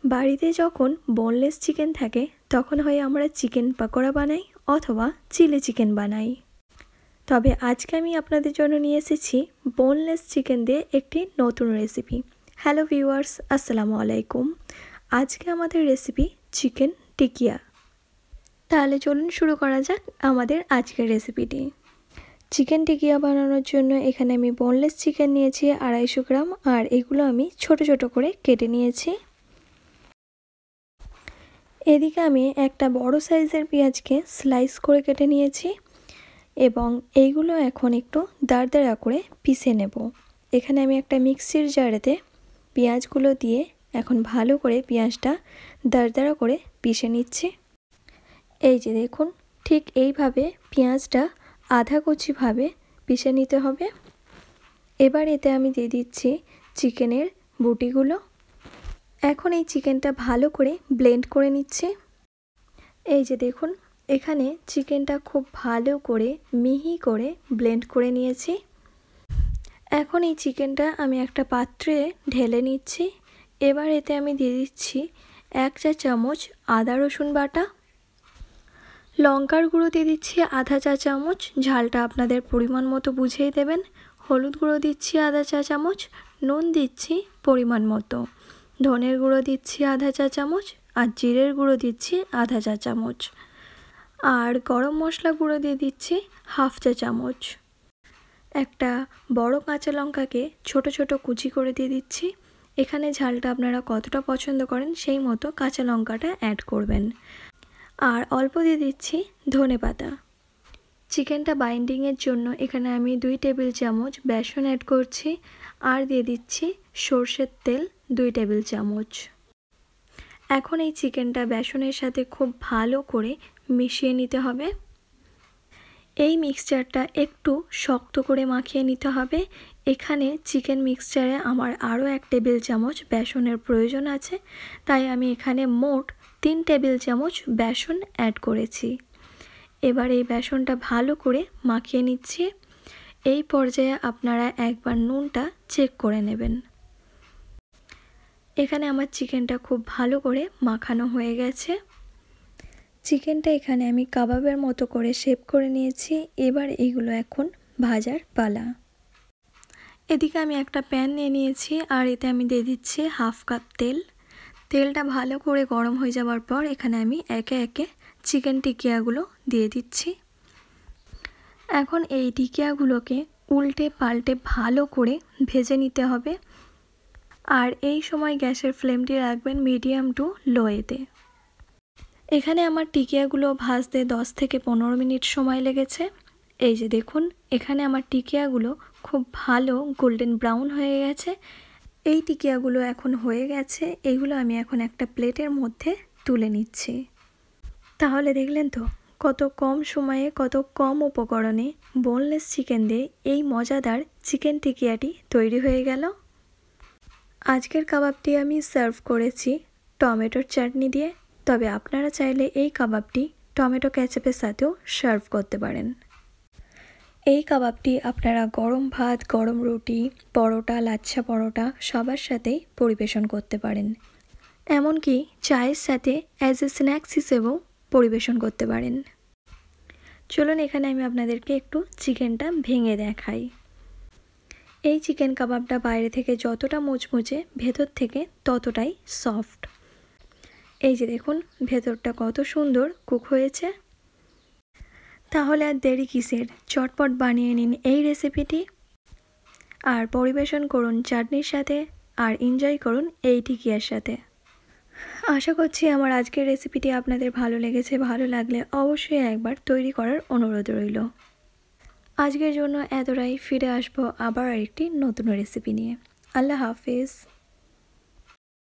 বাড়িতে যখন boneless chicken থাকে তখন হয় আমরা চিকেন পকোড়া বানাই অথবা চিলি চিকেন বানাই। তবে আজকে আমি আপনাদের জন্য নিয়ে এসেছি বোনলেস চিকেন দিয়ে একটি নতুন রেসিপি। হ্যালো ভিউয়ার্স, আসসালামু আলাইকুম। আজকে আমাদের রেসিপি চিকেন টিকিয়া। তাহলে চলুন শুরু করা যাক আমাদের আজকের রেসিপিটি। চিকেন টিকিয়া বানানোর জন্য এখানে আমি বোনলেস চিকেন নিয়েছি 250 গ্রাম, আর এগুলো আমি ছোট ছোট করে কেটে নিয়েছি। এদিকে আমি একটা বড় সাইজের পেঁয়াজকে স্লাইস করে কেটে নিয়েছি এবং এইগুলো এখন একটু দারদারা করে পিষে নেব। এখানে আমি একটা মিক্সির জারেতে পেঁয়াজগুলো দিয়ে এখন ভালো করে পেঁয়াজটা দারদারা করে পিষে নিচ্ছি। এই যে দেখুন, ঠিক এইভাবে পেঁয়াজটা আধা কচিভাবে পিষে নিতে হবে। এবার এতে আমি দিয়ে দিচ্ছি চিকেনের বুটিগুলো। এখন এই চিকেনটা ভালো করে ব্লেন্ড করে নিচ্ছি। এই যে দেখুন, এখানে চিকেনটা খুব ভালো করে মিহি করে ব্লেন্ড করে নিয়েছি। এখন এই চিকেনটা আমি একটা পাত্রে ঢেলে নিচ্ছি। এবার এতে আমি দিয়ে দিচ্ছি 1 চা চামচ আদা রসুন বাটা, লঙ্কার গুঁড়ো দিয়ে দিচ্ছি আধা চা চামচ, ঝালটা আপনাদের পরিমাণ মতো বুঝেই দেবেন। হলুদ গুঁড়ো দিচ্ছি আধা চা চামচ, নুন দিচ্ছি পরিমাণ মতো, ধনের গুঁড়ো দিচ্ছি আধা চা চামচ, আর জিরের গুঁড়ো দিচ্ছি আধা চা চামচ, আর গরম মশলা গুঁড়ো দিয়ে দিচ্ছি হাফ চা চামচ। একটা বড় কাঁচা লঙ্কাকে ছোট ছোট কুচি করে দিয়ে দিচ্ছি। এখানে ঝালটা আপনারা কতটা পছন্দ করেন সেই মতো কাঁচা লঙ্কাটা অ্যাড করবেন। আর অল্প দিয়ে দিচ্ছি ধনেপাতা। চিকেনটা বাইন্ডিংয়ের জন্য এখানে আমি 2 টেবিল চামচ বেসন অ্যাড করছি, আর দিয়ে দিচ্ছি সরষের তেল 2 টেবিল চামচ। এখন এই চিকেনটা বেসনের সাথে খুব ভালো করে মিশিয়ে নিতে হবে। এই মিক্সচারটা একটু শক্ত করে মাখিয়ে নিতে হবে। এখানে চিকেন মিক্সচারে আমার আরও 1 টেবিল চামচ বেসনের প্রয়োজন আছে, তাই আমি এখানে মোট 3 টেবিল চামচ বেসন অ্যাড করেছি। এবার এই বেসনটা ভালো করে মাখিয়ে নিচ্ছি। এই পর্যায়ে আপনারা একবার নুনটা চেক করে নেবেন। এখানে আমার চিকেনটা খুব ভালো করে মাখানো হয়ে গেছে। চিকেনটা এখানে আমি কাবাবের মতো করে শেপ করে নিয়েছি। এবার এগুলো এখন ভাজার পালা। এদিকে আমি একটা প্যান নিয়ে নিয়েছি, আর এতে আমি দিয়ে দিচ্ছি হাফ কাপ তেল। তেলটা ভালো করে গরম হয়ে যাওয়ার পর এখানে আমি একে একে চিকেন টিকিয়াগুলো দিয়ে দিচ্ছি। এখন এই টিকিয়াগুলোকে উল্টে পাল্টে ভালো করে ভেজে নিতে হবে, আর এই সময় গ্যাসের ফ্লেমটি রাখবেন মিডিয়াম টু লোয়েতে। এখানে আমার টিকিয়াগুলো ভাজতে 10 থেকে 15 মিনিট সময় লেগেছে। এই যে দেখুন, এখানে আমার টিকিয়াগুলো খুব ভালো গোল্ডেন ব্রাউন হয়ে গেছে। এই টিকিয়াগুলো এখন হয়ে গেছে, এগুলো আমি এখন একটা প্লেটের মধ্যে তুলে নিচ্ছি। তাহলে দেখলেন তো কত কম সময়ে কত কম উপকরণে বোনলেস চিকেন দিয়ে এই মজাদার চিকেন টিকিয়াটি তৈরি হয়ে গেল। আজকের কাবাবটি আমি সার্ভ করেছি টমেটোর চাটনি দিয়ে, তবে আপনারা চাইলে এই কাবাবটি টমেটো কেচাপের সাথেও সার্ভ করতে পারেন। এই কাবাবটি আপনারা গরম ভাত, গরম রুটি, পরোটা, লাচ্ছা পরোটা সবার সাথেই পরিবেশন করতে পারেন। এমনকি চায়ের সাথে অ্যাজ এ স্ন্যাক্স হিসেবেও পরিবেশন করতে পারেন। চলুন এখানে আমি আপনাদেরকে একটু চিকেনটা ভেঙে দেখাই। এই চিকেন কাবাবটা বাইরে থেকে যতটা মুচমুচে, ভেতর থেকে ততটাই সফট। এই যে দেখুন ভেতরটা কত সুন্দর কুক হয়েছে। তাহলে আর দেরি কিসের, চটপট বানিয়ে নিন এই রেসিপিটি আর পরিবেশন করুন চাটনির সাথে, আর এনজয় করুন এই টিকিয়ার সাথে। আশা করছি আমার আজকের রেসিপিটি আপনাদের ভালো লেগেছে। ভালো লাগলে অবশ্যই একবার তৈরি করার অনুরোধ রইল। আজকের জন্য এতটাই, ফিরে আসবো আবার আরেকটি নতুন রেসিপি নিয়ে। আল্লাহ হাফেজ।